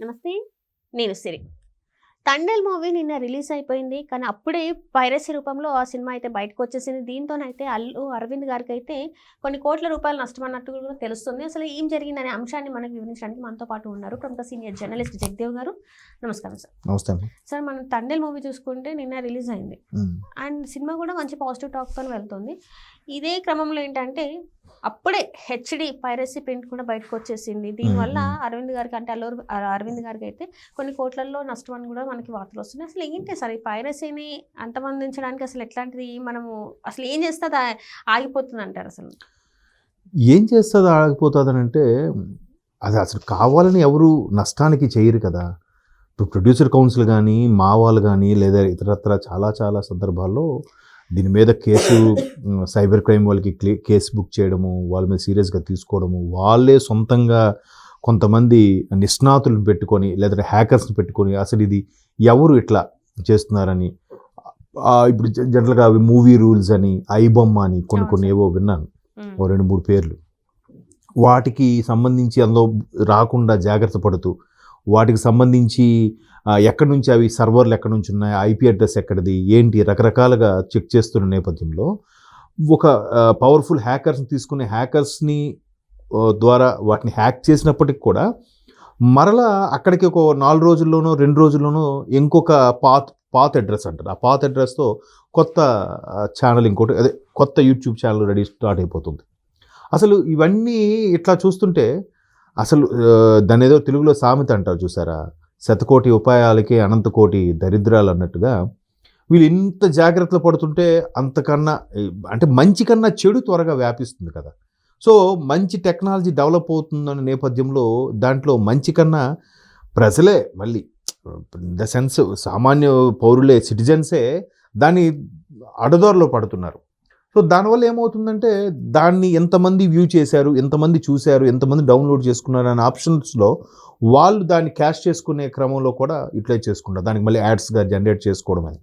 నమస్తే. నేను సిరి. 'తండేల్' మూవీ నిన్న రిలీజ్ అయిపోయింది. కానీ అప్పుడే పైరసీ రూపంలో ఆ సినిమా అయితే బయటకొచ్చేసింది. దీంతోనైతే అల్లు అరవింద్ గారికైతే కొన్ని కోట్ల రూపాయలు నష్టమన్నట్టు కూడా తెలుస్తుంది. అసలు ఏం జరిగిందనే అంశాన్ని మనకు వివరించడానికి మనతో పాటు ఉన్నారు ప్రముఖ సీనియర్ జర్నలిస్ట్ జగదేవ్ గారు. నమస్కారం సార్. నమస్తే. సార్, మనం 'తండేల్' మూవీ చూసుకుంటే నిన్న రిలీజ్ అయింది. అండ్ సినిమా కూడా మంచి పాజిటివ్ టాక్తో వెళ్తుంది. ఇదే క్రమంలో ఏంటంటే అప్పుడే హెచ్డి పైరసీ ప్రింట్ కూడా బయటకు వచ్చేసింది. దీనివల్ల అరవింద్ గారికి అంటే అరవింద్ గారికి అయితే కొన్ని కోట్లలో నష్టం అని కూడా మనకి వార్తలు వస్తున్నాయి. అసలు ఏంటి సార్ ఈ పైరసీని అంతమందించడానికి అసలు ఎట్లాంటిది మనము అసలు ఏం చేస్తే అది ఆగిపోతుంది అంటారు? అసలు ఏం చేస్తుంది ఆగిపోతుంది అంటే అది అసలు కావాలని ఎవరు నష్టానికి చేయరు కదా. ఇప్పుడు ప్రొడ్యూసర్ కౌన్సిల్ కానీ మా వాళ్ళు కానీ లేదా ఇతరత్ర చాలా చాలా సందర్భాల్లో దీని మీద కేసు సైబర్ క్రైమ్ వాళ్ళకి కేసు బుక్ చేయడము, వాళ్ళ మీద సీరియస్గా తీసుకోవడము, వాళ్ళే సొంతంగా కొంతమంది నిష్ణాతులను పెట్టుకొని లేదా హ్యాకర్స్ని పెట్టుకొని అసలు ఇది ఎవరు ఇట్లా చేస్తున్నారని ఇప్పుడు జనరల్గా అవి మూవీ రూల్స్ అని ఐబొమ్మ అని కొన్ని ఏవో విన్నాను, ఓ 2-3 పేర్లు. వాటికి సంబంధించి అందులో రాకుండా జాగ్రత్త పడుతూ వాటికి సంబంధించి ఎక్కడి నుంచి అవి సర్వర్లు ఎక్కడి నుంచి ఉన్నాయి, ఐపీ అడ్రస్ ఎక్కడిది ఏంటి రకరకాలుగా చెక్ చేస్తున్న నేపథ్యంలో ఒక పవర్ఫుల్ హ్యాకర్స్ని తీసుకునే హ్యాకర్స్ని ద్వారా వాటిని హ్యాక్ చేసినప్పటికి కూడా మరలా అక్కడికి ఒక 4 రోజుల్లోనో 2 రోజుల్లోనో ఇంకొక పాత్ అడ్రస్ అంటారు. ఆ పాత్ అడ్రస్తో కొత్త ఛానల్ ఇంకోటి అదే కొత్త యూట్యూబ్ ఛానల్ స్టార్ట్ అయిపోతుంది. అసలు ఇవన్నీ ఇట్లా చూస్తుంటే అసలు దాని ఏదో తెలుగులో సామెత అంటారు చూసారా, శతకోటి ఉపాయాలకి అనంతకోటి దరిద్రాలు అన్నట్టుగా వీళ్ళు ఇంత జాగ్రత్తలు పడుతుంటే అంతకన్నా అంటే మంచి కన్నా చెడు త్వరగా వ్యాపిస్తుంది కదా. సో మంచి టెక్నాలజీ డెవలప్ అవుతుందన్న నేపథ్యంలో దాంట్లో మంచి కన్నా ప్రజలే మళ్ళీ ఇన్ ద సెన్స్ సామాన్య పౌరులే సిటిజన్సే దాన్ని అడదోరలో పడుతున్నారు. సో దానివల్ల ఏమవుతుందంటే దాన్ని ఎంతమంది వ్యూ చేశారు, ఎంతమంది చూశారు, ఎంతమంది డౌన్లోడ్ చేసుకున్నారు అనే ఆప్షన్స్లో వాళ్ళు దాన్ని క్యాష్ చేసుకునే క్రమంలో కూడా యూటిలైజ్ చేసుకుంటారు, దానికి మళ్ళీ యాడ్స్గా జనరేట్ చేసుకోవడం అని.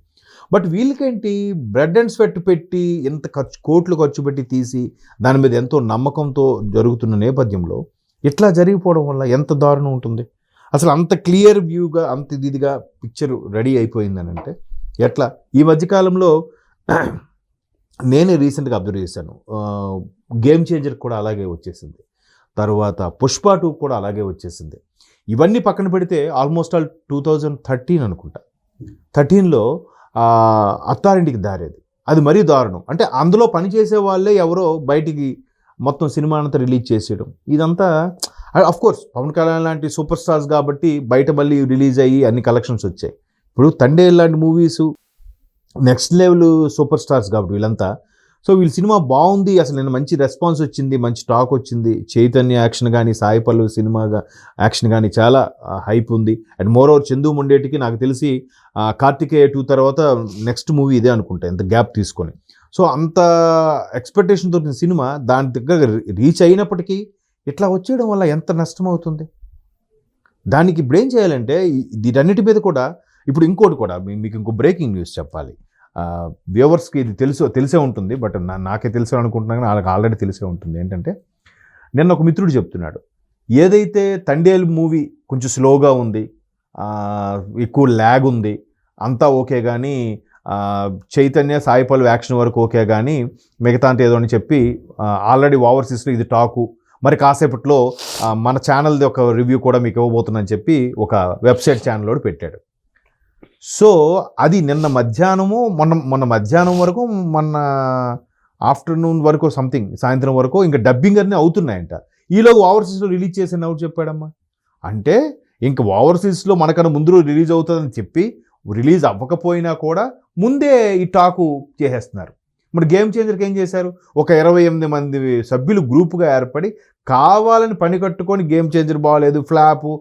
బట్ వీళ్ళకేంటి బ్రెడ్ అండ్ స్వెట్ పెట్టి ఎంత కోట్లు ఖర్చు పెట్టి తీసి దాని మీద ఎంతో నమ్మకంతో జరుగుతున్న నేపథ్యంలో ఇట్లా జరిగిపోవడం వల్ల ఎంత దారుణం ఉంటుంది. అసలు అంత క్లియర్ వ్యూగా అంత ఇదిగా పిక్చర్ రెడీ అయిపోయిందని అంటే ఎట్లా. ఈ మధ్యకాలంలో నేనే రీసెంట్గా అబ్జర్వ్ చేశాను, గేమ్ చేంజర్ కూడా అలాగే వచ్చేసింది, తర్వాత పుష్ప 2 కూడా అలాగే వచ్చేసింది. ఇవన్నీ పక్కన పెడితే ఆల్మోస్ట్ ఆల్ 2013 అనుకుంటా, 13లో అత్తారింటికి దారేది, అది మరీ దారుణం. అంటే అందులో పనిచేసే వాళ్ళే ఎవరో బయటికి మొత్తం సినిమా అంతా రిలీజ్ చేసేయడం ఇదంతా. అఫ్కోర్స్ పవన్ కళ్యాణ్ లాంటి సూపర్ స్టార్స్ కాబట్టి బయట మళ్ళీ రిలీజ్ అయ్యి అన్ని కలెక్షన్స్ వచ్చాయి. ఇప్పుడు తండేల్ లాంటి movies next level super stars కాబట్టి వీళ్ళంతా. సో వీళ్ళ సినిమా బాగుంది, అసలు నేను మంచి రెస్పాన్స్ వచ్చింది, మంచి టాక్ వచ్చింది. చైతన్య యాక్షన్ కానీ సాయి పల్లవి సినిమాగా యాక్షన్ కానీ చాలా హైప్ ఉంది. అండ్ మోర్ ఓవర్ చందు ముండేటికి నాకు తెలిసి కార్తికేయ 2 తర్వాత నెక్స్ట్ మూవీ ఇదే అనుకుంటా, ఎంత గ్యాప్ తీసుకొని. సో అంత ఎక్స్పెక్టేషన్ దొరికిన సినిమా దాని దగ్గర రీచ్ అయినప్పటికీ ఇట్లా వచ్చేయడం వల్ల ఎంత నష్టం అవుతుంది. దానికి ఇప్పుడు ఏం చేయాలంటే వీటన్నిటి మీద కూడా ఇప్పుడు ఇంకోటి కూడా మీకు ఇంకో బ్రేకింగ్ న్యూస్ చెప్పాలి. వ్యూవర్స్కి ఇది తెలిసే ఉంటుంది, బట్ నాకే తెలుసు అనుకుంటున్నాను, వాళ్ళకి ఆల్రెడీ తెలిసే ఉంటుంది. ఏంటంటే నిన్న ఒక మిత్రుడు చెప్తున్నాడు, ఏదైతే తండేల్ మూవీ కొంచెం స్లోగా ఉంది, ఎక్కువ ల్యాగ్ ఉంది, అంతా ఓకే కానీ చైతన్య సాయి పల్లవి యాక్షన్ వరకు ఓకే కానీ మిగతా అంటే ఏదో అని చెప్పి ఆల్రెడీ ఓవర్సీస్లో ఇది టాకు, మరి కాసేపట్లో మన ఛానల్ది ఒక రివ్యూ కూడా మీకు ఇవ్వబోతుందని చెప్పి ఒక వెబ్సైట్ ఛానల్ పెట్టాడు. సో అది నిన్న మధ్యాహ్నము మొన్న మధ్యాహ్నం వరకు మొన్న ఆఫ్టర్నూన్ వరకు సంథింగ్ సాయంత్రం వరకు ఇంకా డబ్బింగ్ అన్నీ అవుతున్నాయంట. ఈలోగా ఓవర్సీస్లో రిలీజ్ చేసిన ఎవరు చెప్పాడమ్మా అంటే ఇంక ఓవర్సీస్లో మనకన్నా ముందు రిలీజ్ అవుతుందని చెప్పి రిలీజ్ అవ్వకపోయినా కూడా ముందే ఈ టాకు చేసేస్తున్నారు. మరి గేమ్ చేంజర్కి ఏం చేశారు, ఒక 28 మంది సభ్యులు గ్రూపుగా ఏర్పడి కావాలని పని కట్టుకొని గేమ్ చేంజర్ బాగాలేదు, ఫ్లాపు,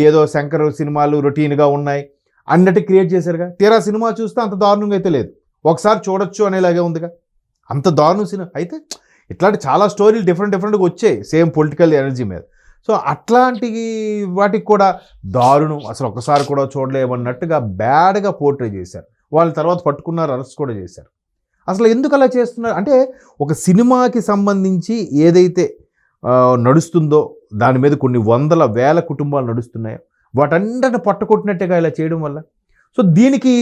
ఏదో శంకర్ సినిమాలు రొటీన్గా ఉన్నాయి అన్నట్టు క్రియేట్ చేశారుగా. తీరా సినిమా చూస్తే అంత దారుణంగా అయితే లేదు, ఒకసారి చూడొచ్చు అనేలాగే ఉందిగా. అంత దారుణం సినిమా అయితే ఇట్లాంటి చాలా స్టోరీలు డిఫరెంట్గా వచ్చాయి సేమ్ పొలిటికల్ ఎనర్జీ మీద. సో అట్లాంటి వాటికి కూడా దారుణం, అసలు ఒకసారి కూడా చూడలేమన్నట్టుగా బ్యాడ్గా పోర్ట్రే చేశారు. వాళ్ళ తర్వాత పట్టుకున్నారు, అరెస్ట్ కూడా చేశారు. అసలు ఎందుకు అలా చేస్తున్నారు అంటే ఒక సినిమాకి సంబంధించి ఏదైతే నడుస్తుందో దాని మీద కొన్ని వందల వేల కుటుంబాలు నడుస్తున్నాయో వాటన్నిటిని పట్టుకొట్టినట్టుగా ఇలా చేయడం వల్ల. సో దీనికి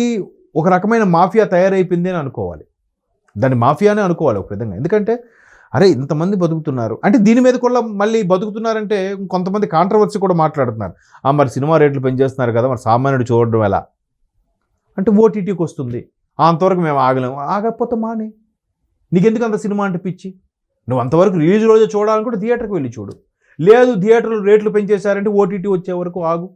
ఒక రకమైన మాఫియా తయారైపోయింది అని అనుకోవాలి, దాన్ని మాఫియానే అనుకోవాలి ఒక విధంగా. ఎందుకంటే అరే ఇంతమంది బతుకుతున్నారు అంటే దీని మీద కూడా మళ్ళీ బతుకుతున్నారంటే కొంతమంది కాంట్రవర్సీ కూడా మాట్లాడుతున్నారు. మరి సినిమా రేట్లు పెంచేస్తున్నారు కదా, మరి సామాన్యుడు చూడడం ఎలా అంటే ఓటీటీకి వస్తుంది, అంతవరకు మేము ఆగలేము. ఆగకపోతే మానే, నీకెందుకు అంత సినిమా అంటే పిచ్చి? నువ్వు అంతవరకు రిలీజ్ రోజే చూడాలనుకుంటే థియేటర్కి వెళ్ళి చూడు. లేదు థియేటర్లు రేట్లు పెంచేశారంటే ఓటీటీ వచ్చే వరకు ఆగు.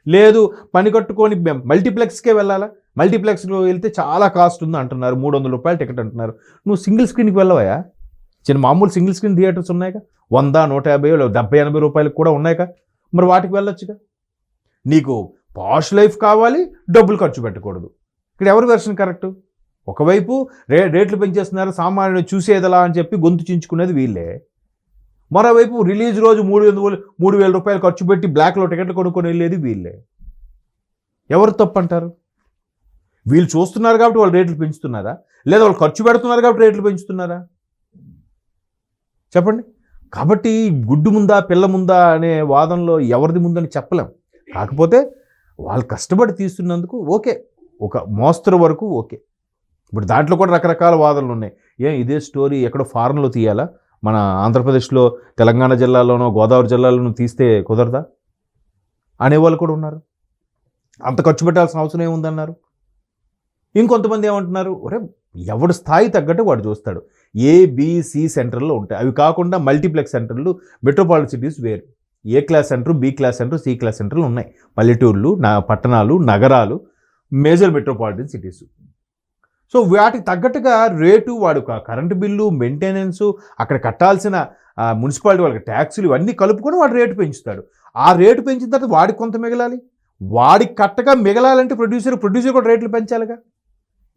లేదు పని కట్టుకొని మల్టీప్లెక్స్కే వెళ్ళాలా, మల్టీప్లెక్స్లో వెళ్తే చాలా కాస్ట్ ఉంది అంటున్నారు, 300 రూపాయలు టికెట్ అంటున్నారు. నువ్వు సింగిల్ స్క్రీన్కి వెళ్ళవా? చిన్న మామూలు సింగిల్ స్క్రీన్ థియేటర్స్ ఉన్నాయిగా, 100, 150, 70, 80 రూపాయలకు కూడా ఉన్నాయిగా, మరి వాటికి వెళ్ళొచ్చుగా. నీకు పాష్ లైఫ్ కావాలి, డబ్బులు ఖర్చు పెట్టకూడదు. ఇక్కడ ఎవరి వెర్షన్ కరెక్టు? ఒకవైపు రేట్లు పెంచేస్తున్నారు, సామాన్యుడు చూసేదలా అని చెప్పి గొంతు చించుకునేది వీళ్ళే. మరోవైపు రిలీజ్ రోజు 3,000 రూపాయలు ఖర్చు పెట్టి బ్లాక్లో టికెట్లు కొనుక్కొని వెళ్ళేది వీళ్ళే. ఎవరు తప్పు అంటారు? వీళ్ళు చూస్తున్నారు కాబట్టి వాళ్ళు రేట్లు పెంచుతున్నారా, లేదా వాళ్ళు ఖర్చు పెడుతున్నారు కాబట్టి రేట్లు పెంచుతున్నారా? చెప్పండి. కాబట్టి గుడ్డు ముందా పిల్ల ముందా అనే వాదనలో ఎవరిది ముందని చెప్పలేం. కాకపోతే వాళ్ళు కష్టపడి తీస్తున్నందుకు ఓకే, ఒక మోస్తరు వరకు ఓకే. ఇప్పుడు దాంట్లో కూడా రకరకాల వాదనలు ఉన్నాయి. ఇదే స్టోరీ ఎక్కడో ఫారెన్లో తీయాలా, మన ఆంధ్రప్రదేశ్లో తెలంగాణ జిల్లాలోనో గోదావరి జిల్లాలోనో తీస్తే కుదరదా అనేవాళ్ళు కూడా ఉన్నారు. అంత ఖర్చు పెట్టాల్సిన అవసరం ఏముందన్నారు. ఇంకొంతమంది ఏమంటున్నారు, ఒరే ఎవడు స్థాయి తగ్గట్టు వాడు చూస్తాడు. ఏబిసి సెంటర్లో ఉంటాయి, అవి కాకుండా మల్టీప్లెక్స్ సెంటర్లు, మెట్రోపాలిటన్ సిటీస్ వేరు. A class center, B class center, C class సెంటర్లు ఉన్నాయి. పల్లెటూర్లు, పట్టణాలు, నగరాలు, మేజర్ మెట్రోపాలిటన్ సిటీస్. సో వాటికి తగ్గట్టుగా రేటు, వాడు కరెంటు బిల్లు, మెయింటెనెన్సు, అక్కడ కట్టాల్సిన మున్సిపాలిటీ వాళ్ళకి ట్యాక్సులు ఇవన్నీ కలుపుకొని వాడు రేటు పెంచుతాడు. ఆ రేటు పెంచిన తర్వాత వాడికి కొంత మిగలాలి. వాడికి కట్టగా మిగలాలంటే ప్రొడ్యూసర్ కూడా రేట్లు పెంచాలిగా.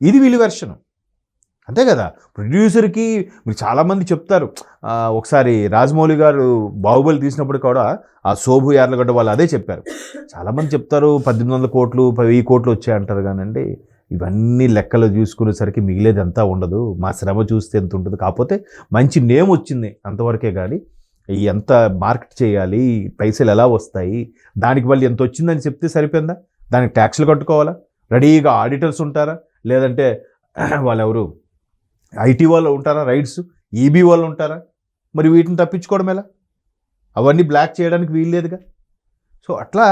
ఇది వీళ్ళ వెర్షన్, అంతే కదా. ప్రొడ్యూసర్కి మీరు చాలామంది చెప్తారు, ఒకసారి రాజమౌళి గారు బాహుబలి తీసినప్పుడు కూడా ఆ శోభు యార్లగడ్డ వాళ్ళు అదే చెప్పారు. చాలామంది చెప్తారు 1,800 కోట్లు 1,000 కోట్లు వచ్చాయంటారు. కానండి ఇవన్నీ లెక్కలు చూసుకునేసరికి మిగిలేది అంతా ఉండదు. మా శ్రమ చూస్తే ఎంత ఉంటుంది, కాకపోతే మంచి నేమ్ వచ్చింది అంతవరకే. కానీ ఎంత మార్కెట్ చేయాలి, పైసలు ఎలా వస్తాయి, దానికి వాళ్ళు ఎంత వచ్చిందని చెప్తే సరిపోయిందా? దానికి ట్యాక్స్లు కట్టుకోవాలా? రెడీగా ఆడిటర్స్ ఉంటారా? లేదంటే వాళ్ళు ఎవరు ఐటీ వాళ్ళు ఉంటారా, రైట్స్ ఈబీ వాళ్ళు ఉంటారా? మరి వీటిని తప్పించుకోవడం ఎలా? అవన్నీ బ్లాక్ చేయడానికి వీల్లేదుగా. సో అట్లా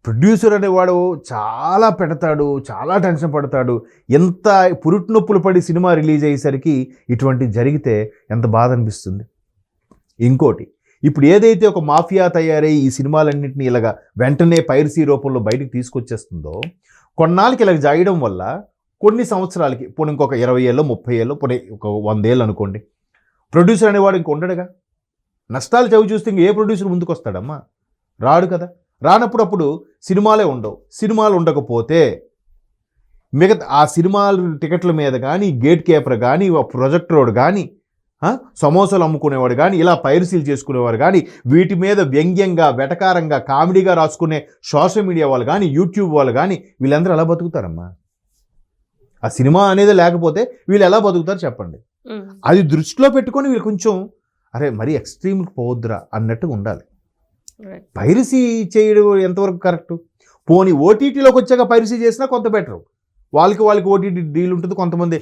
ప్రొడ్యూసర్ అనేవాడు చాలా పెడతాడు, చాలా టెన్షన్ పడతాడు. ఎంత పురుటి నొప్పులు పడి సినిమా రిలీజ్ అయ్యేసరికి ఇటువంటి జరిగితే ఎంత బాధ అనిపిస్తుంది. ఇంకోటి, ఇప్పుడు ఏదైతే ఒక మాఫియా తయారై ఈ సినిమాలన్నింటినీ ఇలాగా వెంటనే పైరసీ రూపంలో బయటకు తీసుకొచ్చేస్తుందో, కొన్నాళ్ళకి ఇలాగ జాయడం వల్ల కొన్ని సంవత్సరాలకి, పోనీ ఇంకొక 20 ఏళ్ళు 30 ఏళ్ళు, పోనీ ఒక 100 ఏళ్ళు అనుకోండి, ప్రొడ్యూసర్ అనేవాడు ఇంక ఉండడుగా. నష్టాలు చవి చూస్తే ఇంక ఏ ప్రొడ్యూసర్ ముందుకు వస్తాడమ్మా? రాడు కదా. రానప్పుడు అప్పుడు సినిమాలే ఉండవు. సినిమాలు ఉండకపోతే మిగతా ఆ సినిమాలు టికెట్ల మీద కానీ, గేట్ కీపర్ కానీ, ప్రొజెక్టరోడు కానీ, సమోసాలు అమ్ముకునేవాడు కానీ, ఇలా పైరసీలు చేసుకునేవాడు కానీ, వీటి మీద వ్యంగ్యంగా, వెటకారంగా, కామెడీగా రాసుకునే సోషల్ మీడియా వాళ్ళు కానీ, యూట్యూబ్ వాళ్ళు కానీ, వీళ్ళందరూ ఎలా బతుకుతారమ్మా? ఆ సినిమా అనేది లేకపోతే వీళ్ళు ఎలా బతుకుతారు చెప్పండి. అది దృష్టిలో పెట్టుకొని వీళ్ళు కొంచెం అరే మరీ ఎక్స్ట్రీమ్కి పోవద్దురా అన్నట్టుగా ఉండాలి. పైరసీ చేయడం ఎంతవరకు కరెక్టు? పోనీ ఓటీటీలోకి వచ్చాక పైరసీ చేసినా కొంత బెటరు. వాళ్ళకి ఓటీటీ డీల్ ఉంటుంది. కొంతమంది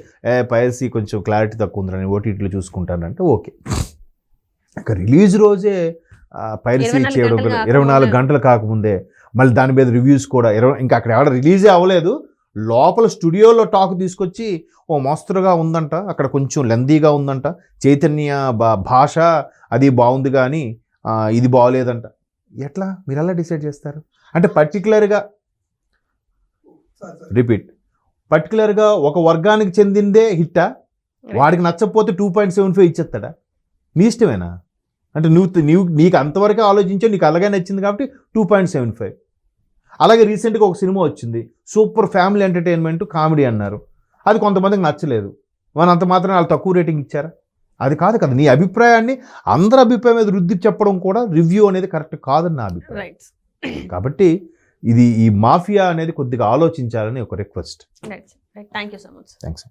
పైరసీ కొంచెం క్లారిటీ తక్కువ ఉందని ఓటీటీలో చూసుకుంటానంటే ఓకే. ఇక రిలీజ్ రోజే పైరసీ చేయడం, 24 గంటలు కాకముందే మళ్ళీ దాని మీద రివ్యూస్ కూడా ఇంకా అక్కడ ఎవడ రిలీజే అవ్వలేదు, లోపల స్టూడియోలో టాక్ తీసుకొచ్చి ఓ మోస్తరుగా ఉందంట, అక్కడ కొంచెం లెందీగా ఉందంట, చైతన్య భాష అది బాగుంది కానీ ఇది బాగోలేదంట. ఎట్లా మీరు ఎలా డిసైడ్ చేస్తారు? అంటే పర్టికులర్గా ఒక వర్గానికి చెందిందే హిట్టా? వాడికి నచ్చకపోతే 2.75 ఇచ్చేస్తాడా? మీ ఇష్టమేనా? అంటే నీకు అంతవరకే ఆలోచించా, నీకు అలాగే నచ్చింది కాబట్టి 2.75. అలాగే రీసెంట్గా ఒక సినిమా వచ్చింది, సూపర్ ఫ్యామిలీ ఎంటర్టైన్మెంట్ కామెడీ అన్నారు, అది కొంతమందికి నచ్చలేదు, మన అంత మాత్రం వాళ్ళు తక్కువ రేటింగ్ ఇచ్చారా? అది కాదు కదా. నీ అభిప్రాయాన్ని అందరి అభిప్రాయం మీద రుద్ది చెప్పడం కూడా రివ్యూ అనేది కరెక్ట్ కాదని నా అభిప్రాయం. కాబట్టి ఈ మాఫియా అనేది కొద్దిగా ఆలోచించాలని ఒక request. Thank you so much. Thanks.